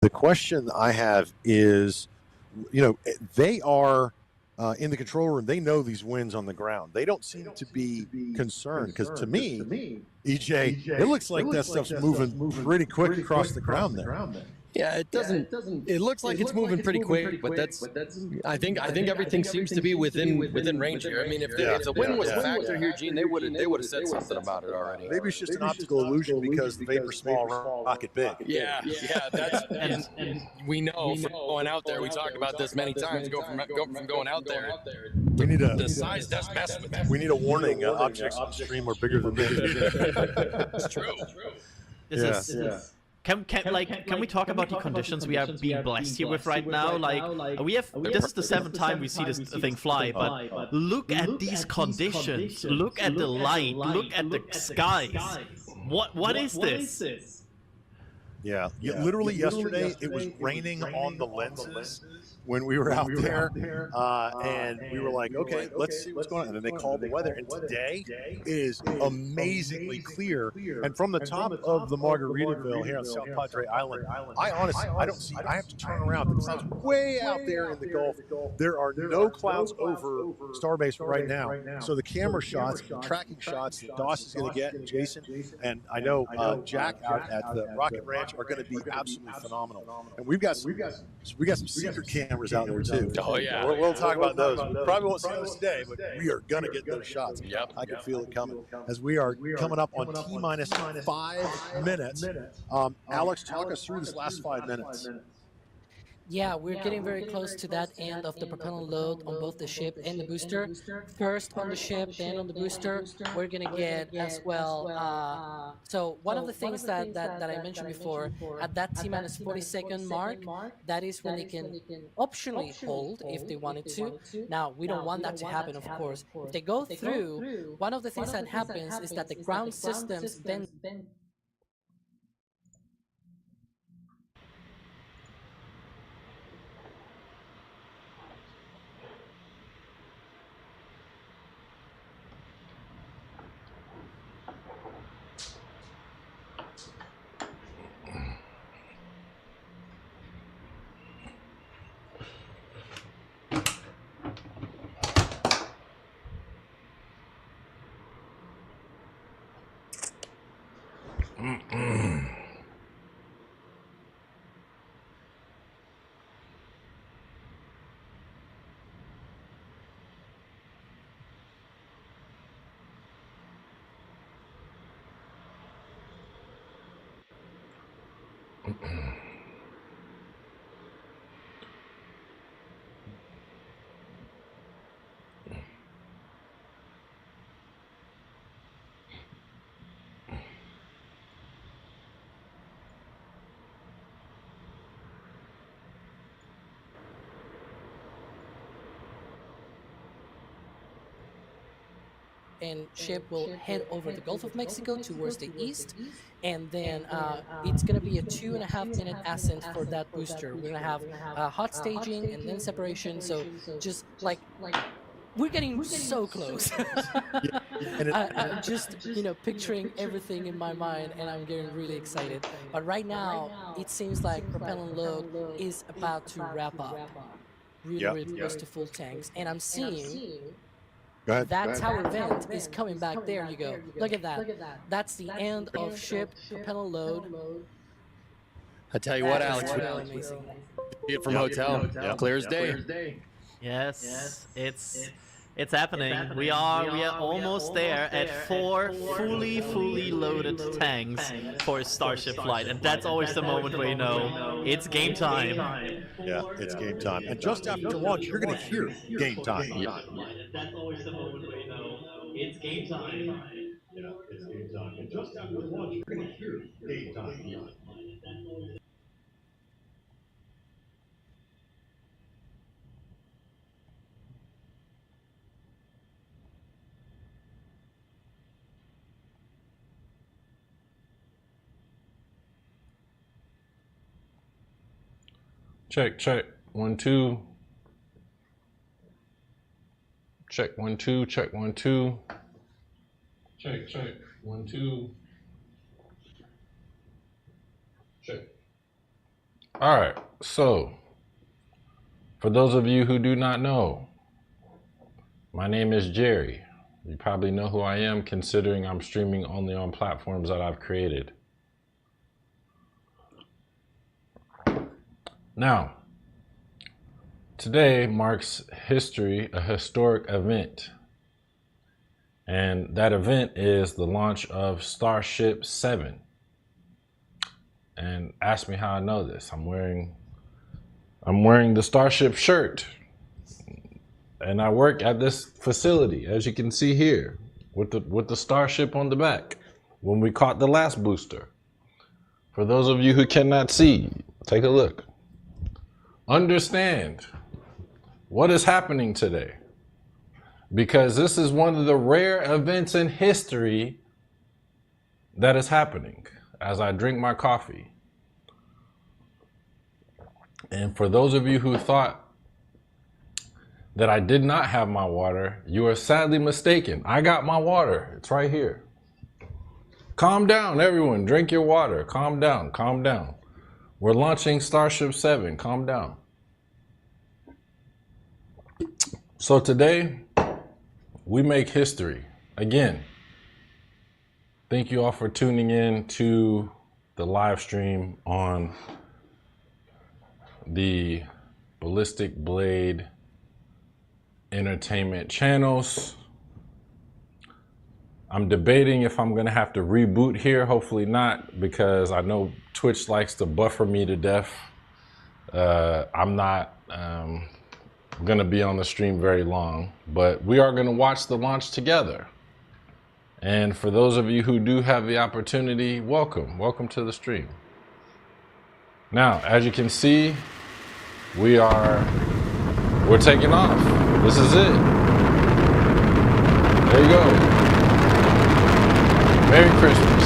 The question I have is, they are in the control room. They know these winds on the ground. They don't seem to be concerned because to me, EJ, it looks like that stuff's moving pretty quick across the ground there. Yeah, it doesn't. It looks like it's moving pretty quick, but that's. I think everything seems to be within range here. I mean, if the wind was a factor here, Gene, they would have said something about it already. Maybe it's just an optical illusion because the vapor small, rocket big. Yeah, that's and we know from going out there. We talked about this many times. Go from going out there. We need the size does mess with it. We need a warning. Objects upstream are bigger than this. It's true. This is. Can we talk about the conditions we are being blessed here with right now? We have this is the 7th time we see this thing fly, but look at these conditions. Look at the light. Look at the skies. What is this? Yeah, literally yesterday it was raining on the lenses when we were out there, and we were like, okay, let's see what's going on. And then they called the weather, and today it is amazingly clear. And from the top of the Margaritaville here on South Padre Island, I honestly, I don't see, I have to turn around. The clouds way out there in the Gulf. There are no clouds over Starbase right now. So the camera shots, the tracking shots that Doss is going to get, and Jason, and I know Jack out at the Rocket Ranch are going to be absolutely phenomenal. And we've got some secret cameras out there too. Oh yeah, we'll talk about those. We probably won't see those today, but we are gonna get those shots. Yep, I can feel it coming as we are coming up on T-minus 5 minutes. Alex, talk us through this last 5 minutes. Yeah, we're getting very close to that end of the propellant load on both the ship and the booster. First on the ship, then on the booster. We're going to get as well. So one of the things that I mentioned before, at that T-minus 40-second mark, that is when they can optionally hold if they wanted to. Now, we don't want that to happen, of course. If they go through, one of the things that happens is that the ground systems then and ship will head over the Gulf of Mexico towards the east, and then it's going to be a 2.5-minute ascent for that booster. We're going to have hot staging and then separation, so just like we're getting so close. I'm just picturing everything in my mind, and I'm getting really excited. But right now, it seems like propellant load is about to wrap up, really close to full tanks, and I'm seeing. That tower vent is coming back. There you go. Look at that. That's the end of ship propellant load. I tell you what, Alex, we see it from hotel. Clear as day. Yes, it's happening. We are almost there at 4 fully loaded tanks for a Starship flight, and that's always the moment where you know it's game time. Yeah, it's game time. And just after launch, you're going to hear game time. That's always the moment where you know it's game time. Yeah, it's game time. And just after launch, you're going to hear game time. Check 1 2. Check 1 2. Check 1 2. Check 1 2. Check. All right, so for those of you who do not know, my name is Jerry. You probably know who I am, considering I'm streaming only on platforms that I've created. Now, today marks a historic event. And that event is the launch of Starship 7. And ask me how I know this. I'm wearing the Starship shirt. And I work at this facility, as you can see here, with the Starship on the back, when we caught the last booster. For those of you who cannot see, take a look. Understand what is happening today, because this is one of the rare events in history that is happening as I drink my coffee. And for those of you who thought that I did not have my water, you are sadly mistaken. I got my water. It's right here. Calm down, everyone. Drink your water. Calm down. Calm down. We're launching Starship 7. Calm down. So today, we make history. Again, thank you all for tuning in to the live stream on the Ballistic Blade Entertainment channels. I'm debating if I'm gonna have to reboot here. Hopefully not, because I know Twitch likes to buffer me to death. I'm not gonna be on the stream very long, but we are gonna watch the launch together. And for those of you who do have the opportunity, welcome to the stream. Now, as you can see, we're taking off. This is it. There you go. Merry Christmas.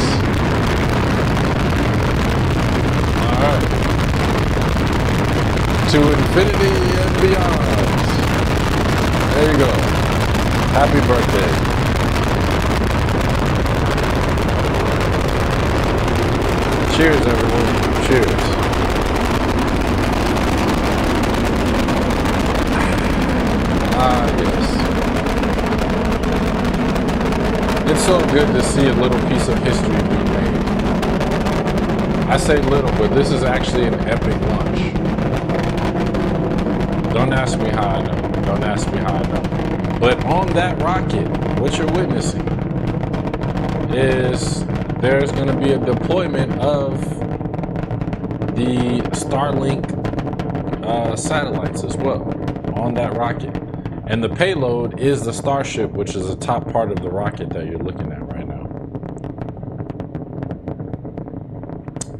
All right. To infinity and beyond. There you go. Happy birthday. Cheers, everyone. Cheers. Yes. It's so good to see a little piece of history being made. I say little, but this is actually an epic launch. Don't ask me how I know. Don't ask me how I know. But on that rocket, what you're witnessing is there's going to be a deployment of the Starlink satellites as well on that rocket. And the payload is the Starship, which is the top part of the rocket that you're looking at right now.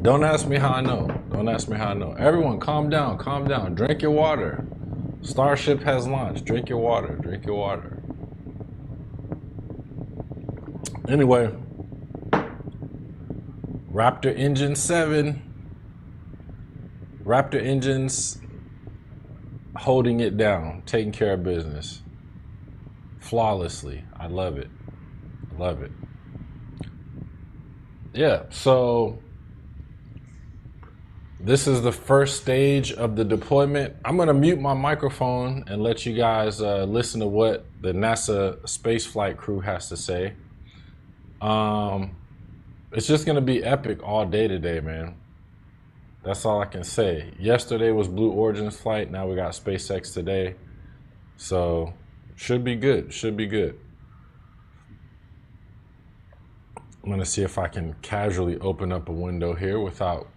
Don't ask me how I know. Don't ask me how I know. Everyone, calm down, calm down. Drink your water. Starship has launched. Drink your water, drink your water. Anyway, Raptor Engine 7. Raptor Engines holding it down, taking care of business flawlessly. I love it. I love it. Yeah, so this is the first stage of the deployment. I'm gonna mute my microphone and let you guys listen to what the NASA spaceflight crew has to say. It's just gonna be epic all day today, man. That's all I can say. Yesterday was Blue Origin's flight. Now we got SpaceX today. So should be good. Should be good. I'm going to see if I can casually open up a window here without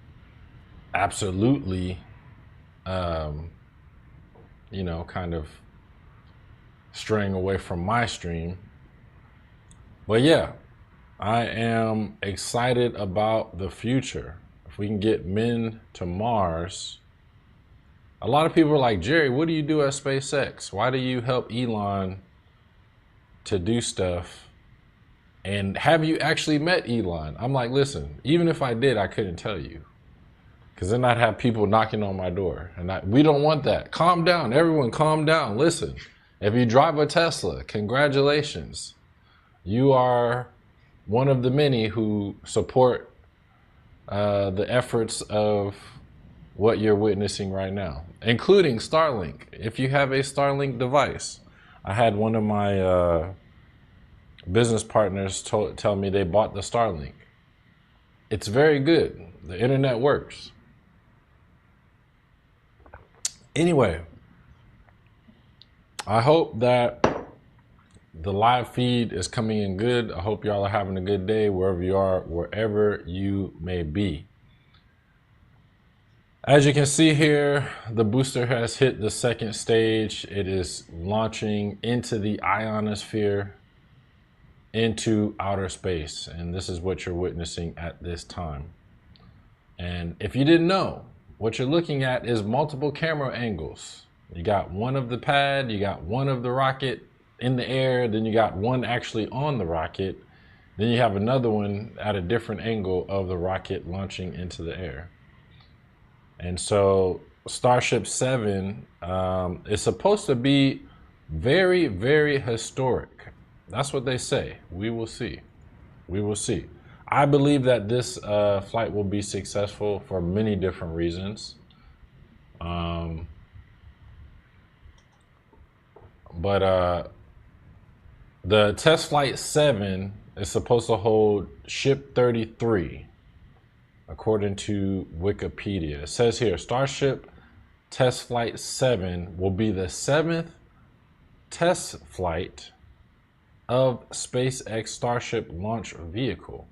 absolutely, you know, kind of straying away from my stream. But yeah, I am excited about the future. If we can get men to Mars. A lot of people are like, Jerry, what do you do at SpaceX? Why do you help Elon to do stuff? And have you actually met Elon? I'm like, listen, even if I did, I couldn't tell you. Because then I'd have people knocking on my door. And we don't want that. Calm down. Everyone calm down. Listen, if you drive a Tesla, congratulations. You are one of the many who support the efforts of what you're witnessing right now, including Starlink. If you have a Starlink device, I had one of my business partners tell me they bought the Starlink. It's very good. The internet works. Anyway, I hope that the live feed is coming in good. I hope y'all are having a good day wherever you are, wherever you may be. As you can see here, the booster has hit the second stage. It is launching into the ionosphere, into outer space. And this is what you're witnessing at this time. And if you didn't know, what you're looking at is multiple camera angles. You got one of the pad, you got one of the rocket in the air, then you got one actually on the rocket, then you have another one at a different angle of the rocket launching into the air. And so Starship 7 is supposed to be very, very historic. That's what they say. We will see. We will see. I believe that this flight will be successful for many different reasons. The test flight 7 is supposed to hold ship 33, according to Wikipedia. It says here, Starship test flight 7 will be the 7th test flight of SpaceX Starship launch vehicle.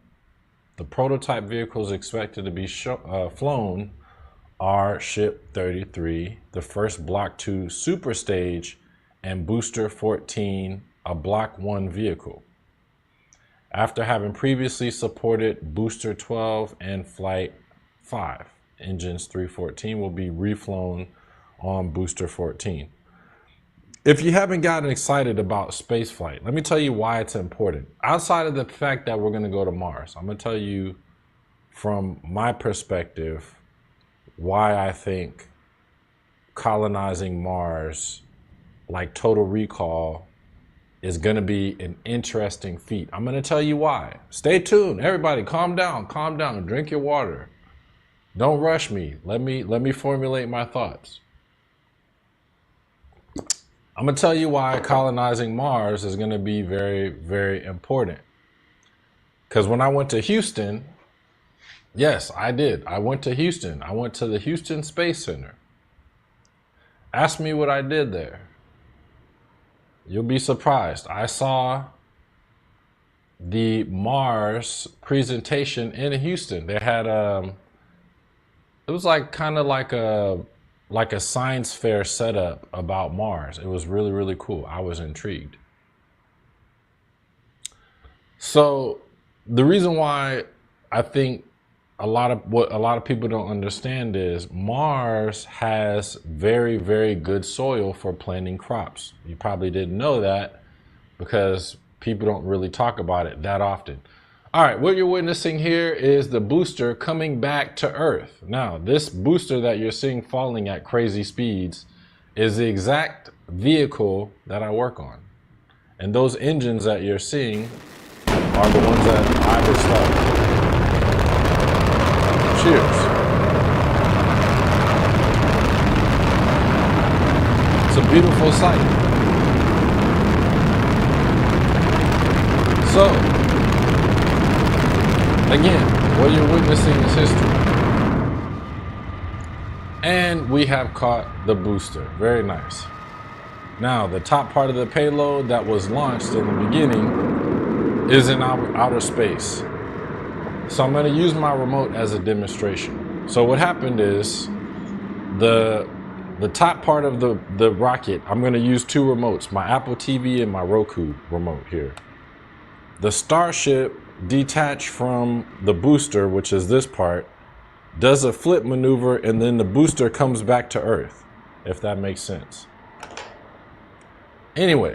The prototype vehicles expected to be flown are Ship 33, the first Block 2 super stage, and Booster 14, a Block 1 vehicle. After having previously supported Booster 12 and Flight 5, engines 314 will be reflown on Booster 14. If you haven't gotten excited about spaceflight, let me tell you why it's important. Outside of the fact that we're going to go to Mars, I'm going to tell you from my perspective why I think colonizing Mars, like Total Recall, is going to be an interesting feat. I'm going to tell you why. Stay tuned. Everybody, calm down, drink your water. Don't rush me. Let me formulate my thoughts. I'm going to tell you why colonizing Mars is going to be very, very important. Because when I went to Houston, yes, I did. I went to Houston. I went to the Houston Space Center. Ask me what I did there. You'll be surprised. I saw the Mars presentation in Houston. They had it was like kind of like a science fair setup about Mars. It was really, really cool. I was intrigued. So the reason why I think what a lot of people don't understand is Mars has very, very good soil for planting crops. You probably didn't know that because people don't really talk about it that often. All right, what you're witnessing here is the booster coming back to Earth. Now, this booster that you're seeing falling at crazy speeds is the exact vehicle that I work on. And those engines that you're seeing are the ones that I installed. Cheers. It's a beautiful sight. So, again, what you're witnessing is history. And we have caught the booster. Very nice. Now, the top part of the payload that was launched in the beginning is in outer space. So I'm going to use my remote as a demonstration. So what happened is the top part of the rocket, I'm going to use two remotes, my Apple TV and my Roku remote here. The Starship detached from the booster, which is this part, does a flip maneuver, and then the booster comes back to Earth, if that makes sense. Anyway,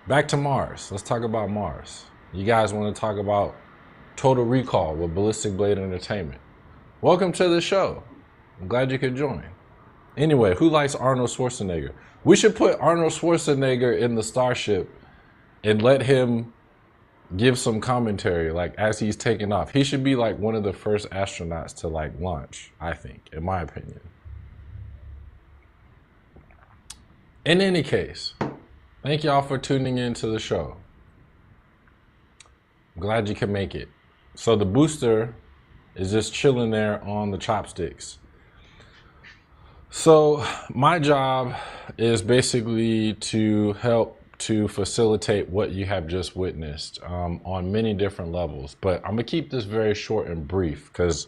back to Mars. Let's talk about Mars. You guys want to talk about Total Recall with Ballistic Blade Entertainment. Welcome to the show. I'm glad you could join. Anyway, who likes Arnold give some commentary, like as he's taking off. He should be like one of the first astronauts to like launch, I think, in my opinion. In any case, thank y'all for tuning in to the show. I'm glad you can make it. So the booster is just chilling there on the chopsticks. So my job is basically to help to facilitate what you have just witnessed on many different levels. But I'm gonna keep this very short and brief because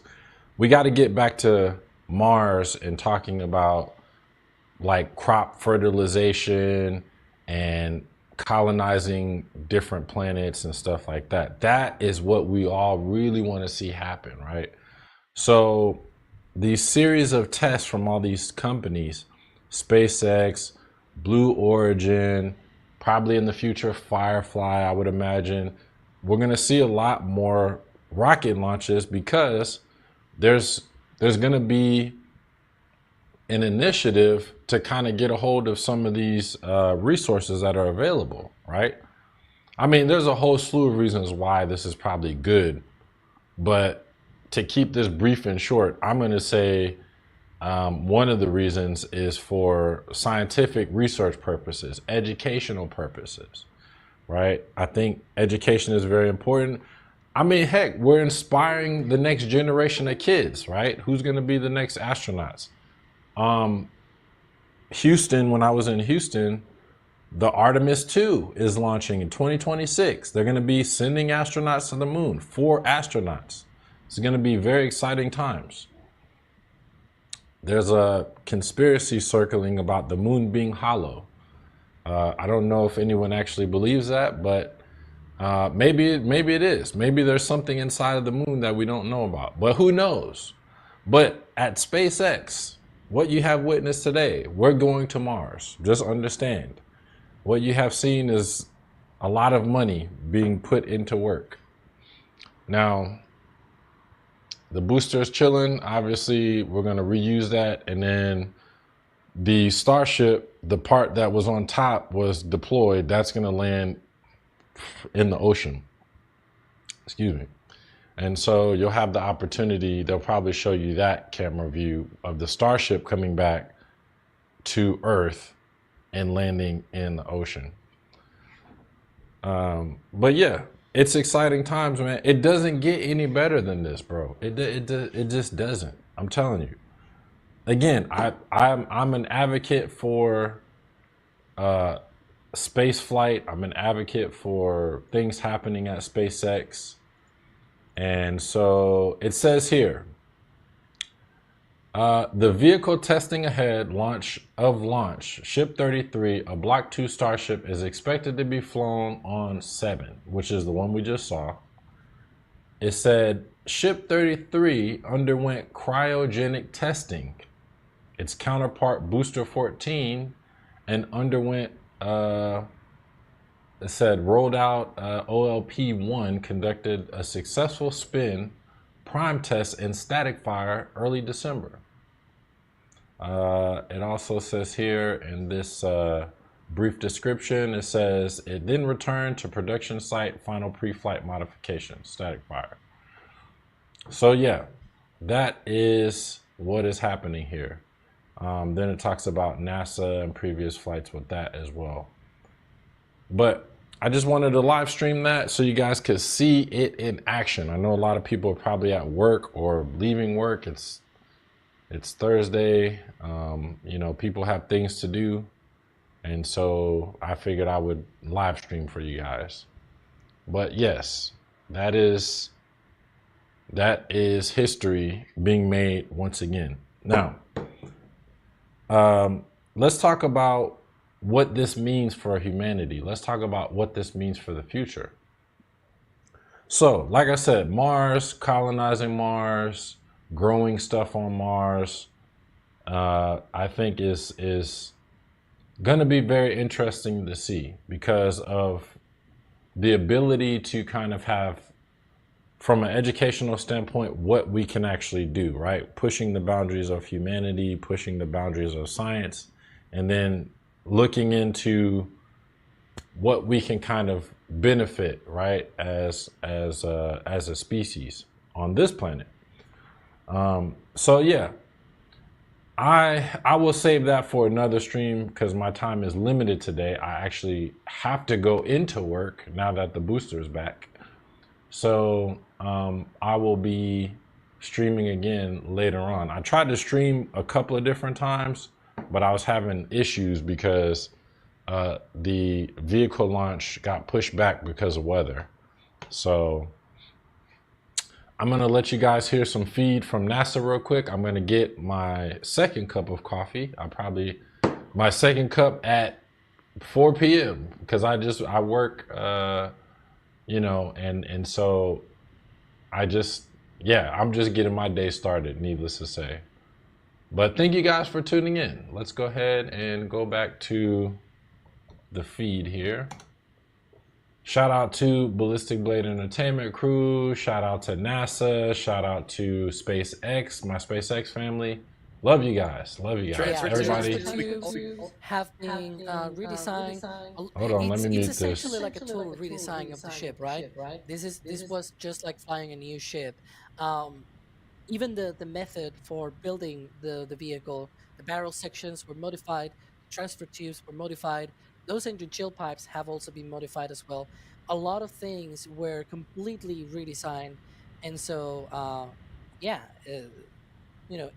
we got to get back to Mars and talking about like crop fertilization and colonizing different planets and stuff like that. That is what we all really want to see happen, right? So these series of tests from all these companies, SpaceX, Blue Origin, probably in the future Firefly, I would imagine, we're going to see a lot more rocket launches because there's going to be an initiative to kind of get a hold of some of these resources that are available, right? I mean, there's a whole slew of reasons why this is probably good, but to keep this brief and short, I'm going to say one of the reasons is for scientific research purposes, educational purposes, right? I think education is very important. I mean, heck, we're inspiring the next generation of kids, right? Who's going to be the next astronauts? Houston, when I was in Houston, the Artemis 2 is launching in 2026. They're going to be sending astronauts to the moon, 4 astronauts. It's going to be very exciting times. There's a conspiracy circling about the moon being hollow. I don't know if anyone actually believes that, but maybe it is. Maybe there's something inside of the moon that we don't know about, but who knows? But at SpaceX, what you have witnessed today, we're going to Mars. Just understand. What you have seen is a lot of money being put into work. Now, the booster is chilling. Obviously, we're going to reuse that. And then the Starship, the part that was on top was deployed. That's going to land in the ocean. Excuse me. And so you'll have the opportunity. They'll probably show you that camera view of the Starship coming back to Earth and landing in the ocean. But yeah, it's exciting times, man. It doesn't get any better than this, bro. It just doesn't. I'm telling you. Again, I'm an advocate for space flight. I'm an advocate for things happening at SpaceX. And so it says here, the vehicle testing ahead launch, Ship 33, a Block 2 Starship, is expected to be flown on 7, which is the one we just saw. It said Ship 33 underwent cryogenic testing. Its counterpart, Booster 14, and underwent, it said rolled out OLP-1, conducted a successful spin prime test in static fire early December. It also says here in this brief description, it says it then returned to production site, final pre-flight modification, static fire. So yeah, that is what is happening here. Then it talks about NASA and previous flights with that as well. But I just wanted to live stream that so you guys could see it in action. I know a lot of people are probably at work or leaving work. It's Thursday. You know, people have things to do. And so I figured I would live stream for you guys. But yes, that is history being made once again. Now, let's talk about what this means for humanity. Let's talk about what this means for the future. So, like I said, Mars, colonizing Mars, growing stuff on Mars, I think is going to be very interesting to see because of the ability to kind of have, from an educational standpoint, what we can actually do, right? Pushing the boundaries of humanity, pushing the boundaries of science, and then looking into what we can kind of benefit, right, as a species on this planet. So yeah, I will save that for another stream because my time is limited today. I actually have to go into work now that the booster is back. So I will be streaming again later on. I tried to stream a couple of different times, but I was having issues because the vehicle launch got pushed back because of weather. So I'm gonna let you guys hear some feed from NASA real quick. I'm gonna get my second cup of coffee. My second cup at 4 p.m. because I work, and so I'm just getting my day started, needless to say. But thank you guys for tuning in. Let's go ahead and go back to the feed here. Shout out to Ballistic Blade Entertainment crew. Shout out to NASA. Shout out to SpaceX, my SpaceX family. Love you guys. Love you guys. Yeah, Everybody. tubes have been redesigned. Hold on, let me mute It's essentially this. like a total redesign of the ship, right? This was just like flying a new ship. Even the method for building the vehicle, the barrel sections were modified, the transfer tubes were modified, those engine chill pipes have also been modified as well. A lot of things were completely redesigned, and so yeah,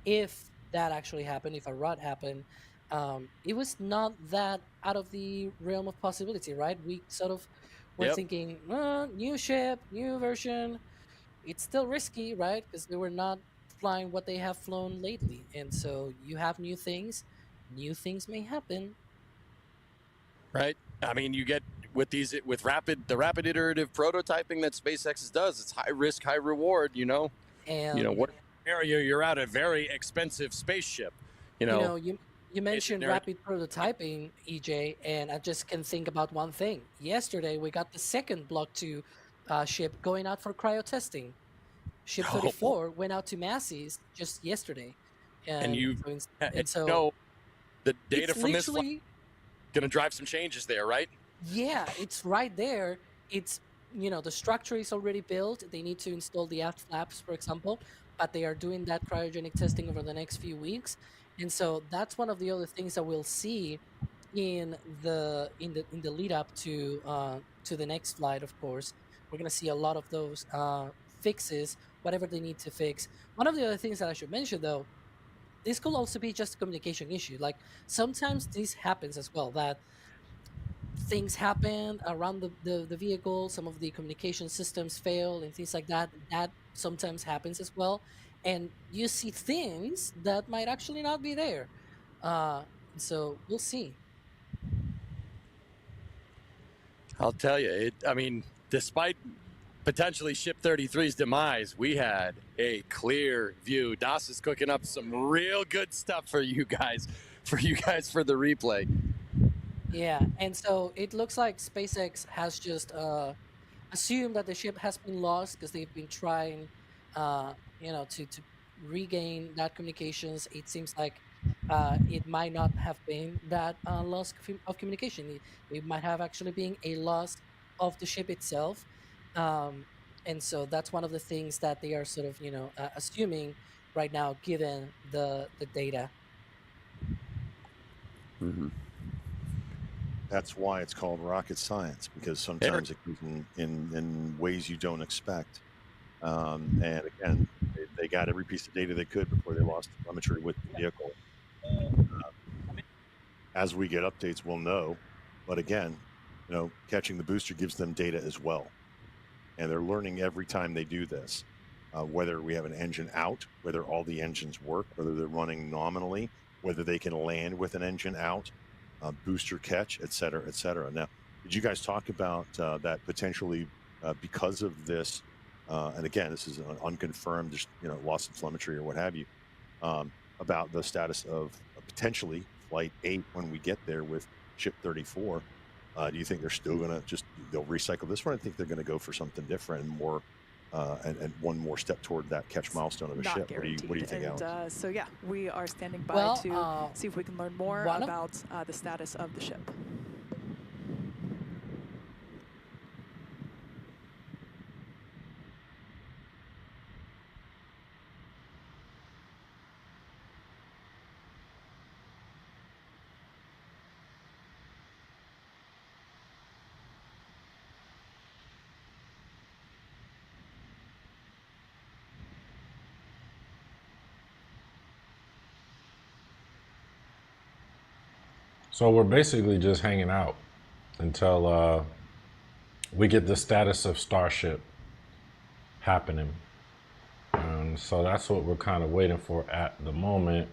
if that actually happened, if a rot happened, it was not that out of the realm of possibility, right? We sort of were thinking, new ship, new version, it's still risky, right? Because they were not flying what they have flown lately. And so you have new things may happen. Right. I mean, you get with the rapid iterative prototyping that SpaceX does. It's high risk, high reward. And what area you're at a very expensive spaceship. you mentioned rapid prototyping, EJ, and I just can think about one thing. Yesterday we got the second Block 2 ship going out for cryo testing. Ship 34 went out to Massey's just yesterday, so the data from this flight going to drive some changes there, right? Yeah, it's right there. It's the structure is already built. They need to install the aft flaps, for example, but they are doing that cryogenic testing over the next few weeks, and so that's one of the other things that we'll see in the lead up to the next flight. Of course, we're gonna see a lot of those fixes, whatever they need to fix. One of the other things that I should mention, though, this could also be just a communication issue. Like sometimes this happens as well, that things happen around the vehicle, some of the communication systems fail and things like that. That sometimes happens as well, and you see things that might actually not be there. So we'll see. I'll tell you, despite potentially Ship 33's demise, we had a clear view. Das is cooking up some real good stuff for you guys for the replay. Yeah, and so it looks like SpaceX has just assumed that the ship has been lost because they've been trying, to regain that communications. It seems like it might not have been that loss of communication. It might have actually been a loss of the ship itself. And so that's one of the things that they are sort of, assuming right now, given the data. Mm-hmm. That's why it's called rocket science, because sometimes it comes in ways you don't expect. And again, they got every piece of data they could before they lost telemetry with the vehicle. As we get updates, we'll know. But again, catching the booster gives them data as well. And they're learning every time they do this, whether we have an engine out, whether all the engines work, whether they're running nominally, whether they can land with an engine out, booster catch, et cetera, et cetera. Now, did you guys talk about that potentially because of this, and again, this is an unconfirmed, just, loss of telemetry or what have you, about the status of potentially Flight 8 when we get there with Ship 34? Do you think they're still going to they'll recycle this one? I think they're going to go for something different and more, and one more step toward that catch milestone of a ship. What do you think, Alex? So yeah, we are standing by to see if we can learn more about the status of the ship. So we're basically just hanging out until we get the status of Starship happening. So that's what we're kind of waiting for at the moment.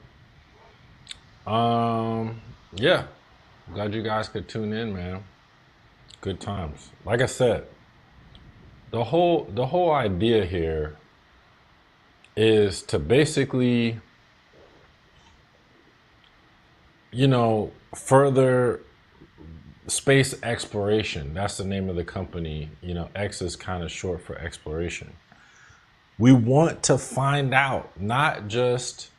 Yeah, glad you guys could tune in, man. Good times. Like I said, the whole idea here is to basically, you know, further space exploration. That's the name of the company. You know, X is kind of short for exploration. We want to find out not just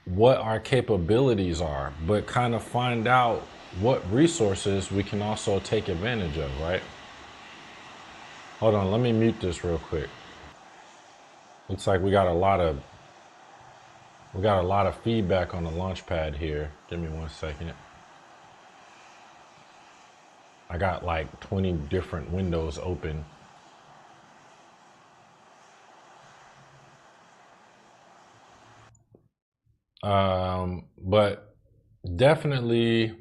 what our capabilities are, but kind of find out what resources we can also take advantage of, right? Hold on, let me mute this real quick. Looks like we got a lot of feedback on the launch pad here. Give me 1 second. I got like 20 different windows open. But definitely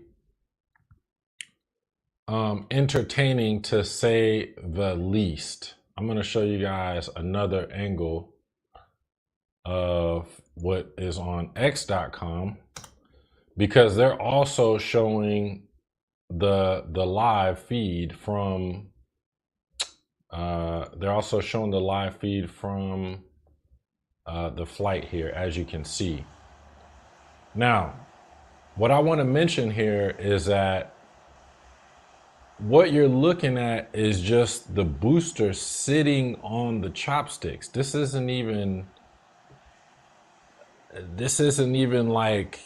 entertaining to say the least. I'm going to show you guys another angle of what is on x.com, because they're also showing the live feed from the flight here, as you can see. Now, what I want to mention here is that what you're looking at is just the booster sitting on the chopsticks. This isn't even like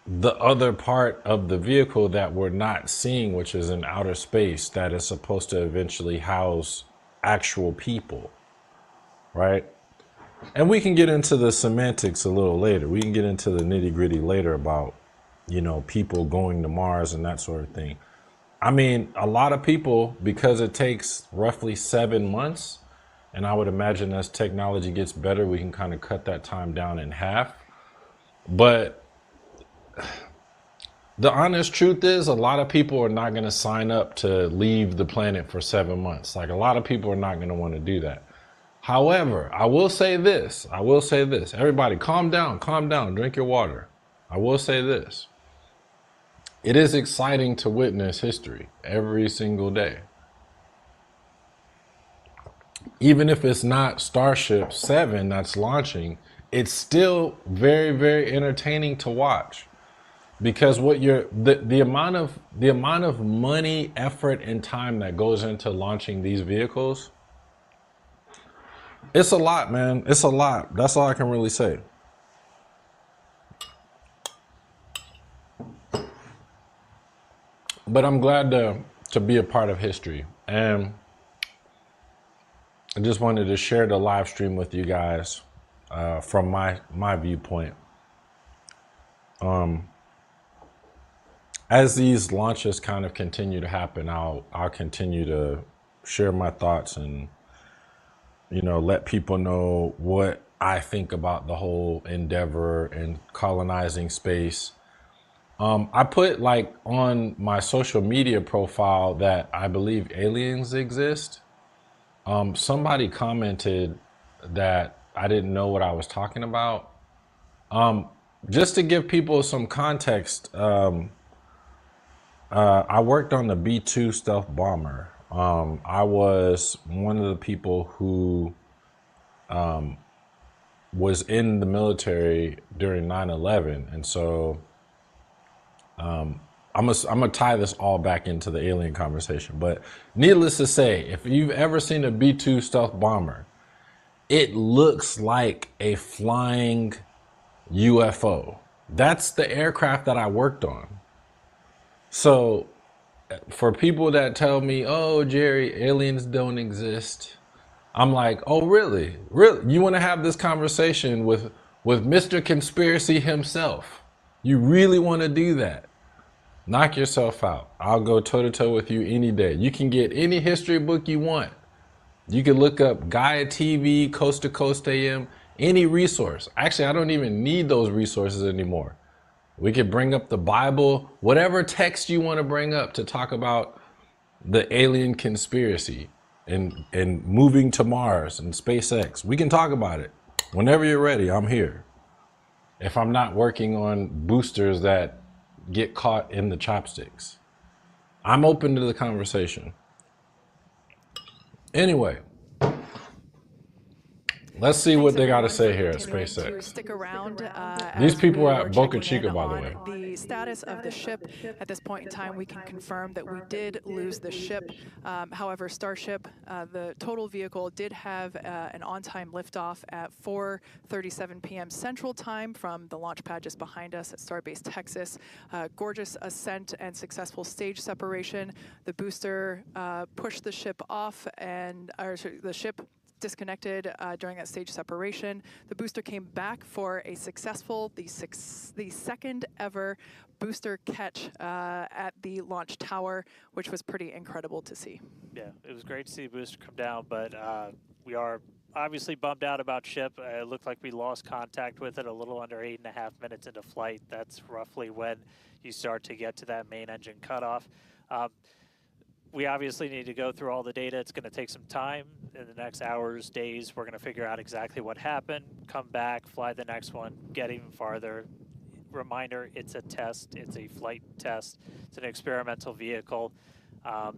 the other part of the vehicle that we're not seeing, which is in outer space, that is supposed to eventually house actual people, right? And we can get into the semantics a little later. We can get into the nitty-gritty later about, you know, people going to Mars and that sort of thing. I mean, a lot of people, because it takes roughly 7 months, and I would imagine as technology gets better, we can kind of cut that time down in half. But the honest truth is, a lot of people are not going to sign up to leave the planet for 7 months. Like, a lot of people are not going to want to do that. However, I will say this. Everybody, calm down, drink your water. I will say this. It is exciting to witness history every single day. Even if it's not Starship 7 that's launching, it's still very, very entertaining to watch. Because what the amount of money, effort, and time that goes into launching these vehicles, it's a lot, man. It's a lot. That's all I can really say. But I'm glad to be a part of history. And I just wanted to share the live stream with you guys from my viewpoint. As these launches kind of continue to happen, I'll continue to share my thoughts and, you know, let people know what I think about the whole endeavor and colonizing space. I put like on my social media profile that I believe aliens exist. Somebody commented that I didn't know what I was talking about. Just to give people some context, I worked on the B-2 stealth bomber. I was one of the people who was in the military during 9/11, and so I'm gonna tie this all back into the alien conversation. But needless to say, if you've ever seen a B-2 stealth bomber, it looks like a flying UFO. That's the aircraft that I worked on. So for people that tell me, oh, Jerry, aliens don't exist, I'm like, oh, really? Really? You want to have this conversation with Mr. Conspiracy himself? You really want to do that? Knock yourself out. I'll go toe-to-toe with you any day. You can get any history book you want. You can look up Gaia TV, Coast to Coast AM, any resource. Actually, I don't even need those resources anymore. We could bring up the Bible, whatever text you want to bring up to talk about the alien conspiracy and moving to Mars and SpaceX. We can talk about it. Whenever you're ready, I'm here. If I'm not working on boosters that get caught in the chopsticks, I'm open to the conversation. Anyway, let's see what they got to say here at SpaceX. Stick around. These people we are at Boca Chica, by the way. The status of the ship at this point in time, we can confirm that we did lose the ship. However, Starship, the total vehicle, did have an on-time liftoff at 4:37 p.m. Central Time from the launch pad just behind us at Starbase Texas. Gorgeous ascent and successful stage separation. The booster pushed the ship off, and the ship disconnected during that stage separation. The booster came back for a successful, the second ever booster catch at the launch tower, which was pretty incredible to see. Yeah, it was great to see the booster come down, but we are obviously bummed out about ship. It looked like we lost contact with it a little under 8.5 minutes into flight. That's roughly when you start to get to that main engine cutoff. We obviously need to go through all the data. It's going to take some time. In the next hours, days, we're going to figure out exactly what happened, come back, fly the next one, get even farther. Reminder, it's a test. It's a flight test. It's an experimental vehicle.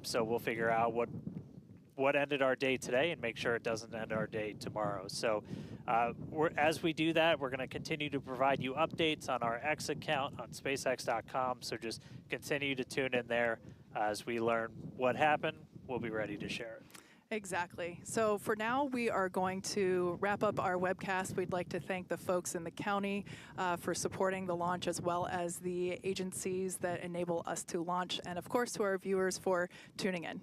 So we'll figure out what ended our day today and make sure it doesn't end our day tomorrow. So as we do that, we're going to continue to provide you updates on our X account on SpaceX.com. So just continue to tune in there. As we learn what happened, we'll be ready to share it. Exactly. So for now, we are going to wrap up our webcast. We'd like to thank the folks in the county for supporting the launch, as well as the agencies that enable us to launch, and of course to our viewers for tuning in.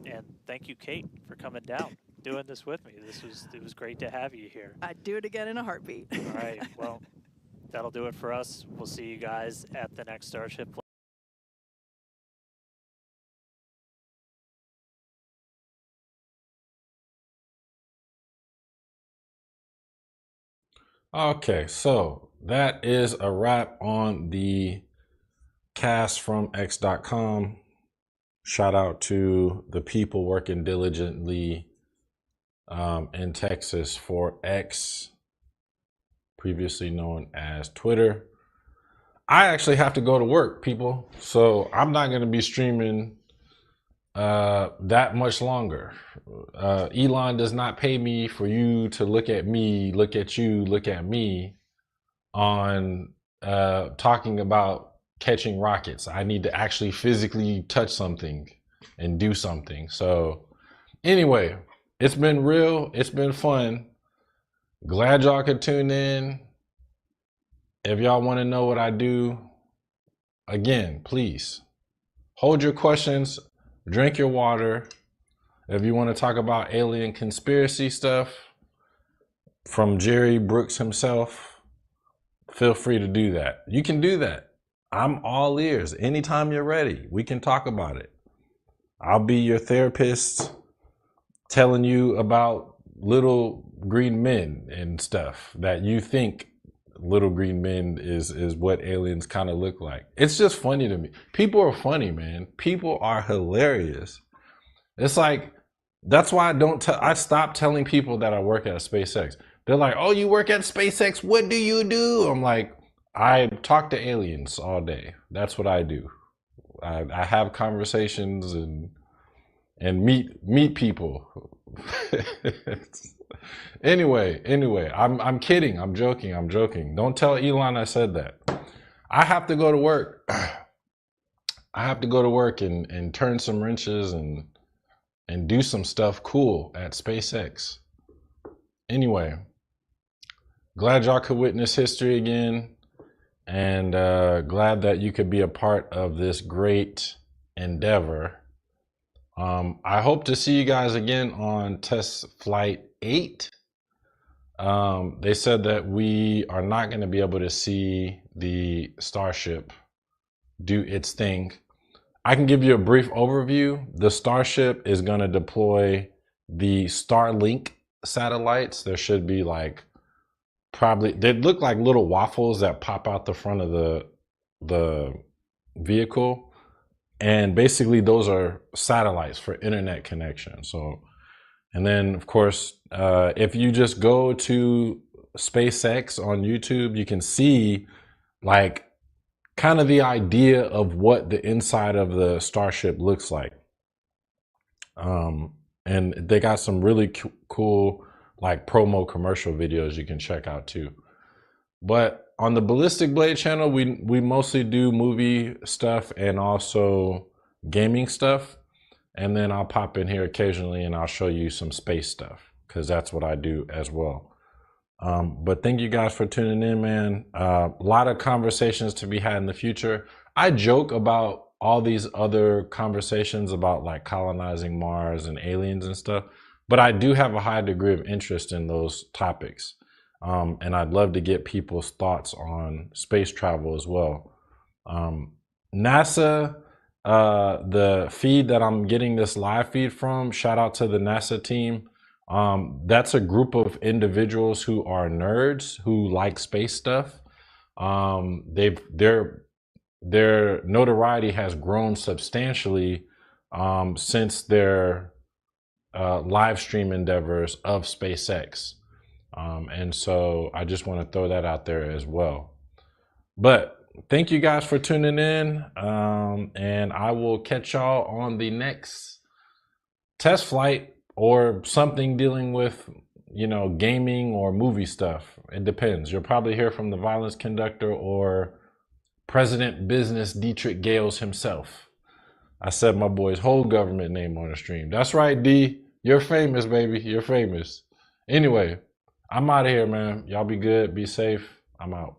And thank you, Kate, for coming down, doing this with me. It was great to have you here. I'd do it again in a heartbeat. All right. Well, that'll do it for us. We'll see you guys at the next Starship. Okay, so that is a wrap on the cast from X.com. Shout out to the people working diligently in Texas for X, previously known as Twitter. I actually have to go to work, people, so I'm not going to be streaming that much longer. Elon does not pay me for you to look at me, look at you, look at me on talking about catching rockets. I need to actually physically touch something and do something. So anyway, it's been real. It's been fun. Glad y'all could tune in. If y'all want to know what I do, again, please hold your questions. Drink your water. If you want to talk about alien conspiracy stuff from Jerry Brooks himself, feel free to do that. You can do that. I'm all ears. Anytime you're ready, we can talk about it. I'll be your therapist telling you about little green men and stuff that you think little green men is what aliens kind of look like. It's just funny to me. People are funny, man. People are hilarious. It's like, that's why I stopped telling people that I work at SpaceX. They're like, oh, you work at SpaceX, what do you do? I'm like, I talk to aliens all day. That's what I do. I have conversations and meet people. Anyway, I'm kidding. I'm joking. Don't tell Elon I said that. I have to go to work. I have to go to work and turn some wrenches and do some stuff cool at SpaceX. Anyway, glad y'all could witness history again, and glad that you could be a part of this great endeavor. I hope to see you guys again on test flight 8. They said that we are not going to be able to see the Starship do its thing. I can give you a brief overview. The Starship is going to deploy the Starlink satellites. There should be like, probably, they look like little waffles that pop out the front of the the vehicle, and basically those are satellites for internet connection. So, and then of course, if you just go to SpaceX on YouTube, you can see like kind of the idea of what the inside of the Starship looks like. And they got some really cool like promo commercial videos you can check out too. But on the Ballistic Blade channel, we mostly do movie stuff and also gaming stuff. And then I'll pop in here occasionally and I'll show you some space stuff, because that's what I do as well. But thank you guys for tuning in, man. A lot of conversations to be had in the future. I joke about all these other conversations about like colonizing Mars and aliens and stuff, but I do have a high degree of interest in those topics. And I'd love to get people's thoughts on space travel as well. NASA, the feed that I'm getting this live feed from, shout out to the NASA team. That's a group of individuals who are nerds who like space stuff. Their notoriety has grown substantially since their live stream endeavors of SpaceX. And so I just want to throw that out there as well. But thank you guys for tuning in. And I will catch y'all on the next test flight or something dealing with, you know, gaming or movie stuff. It depends. You'll probably hear from the violence conductor or President Business Dietrich Gales himself. I said my boy's whole government name on the stream. That's right, D. You're famous, baby. You're famous. Anyway, I'm out of here, man. Y'all be good. Be safe. I'm out.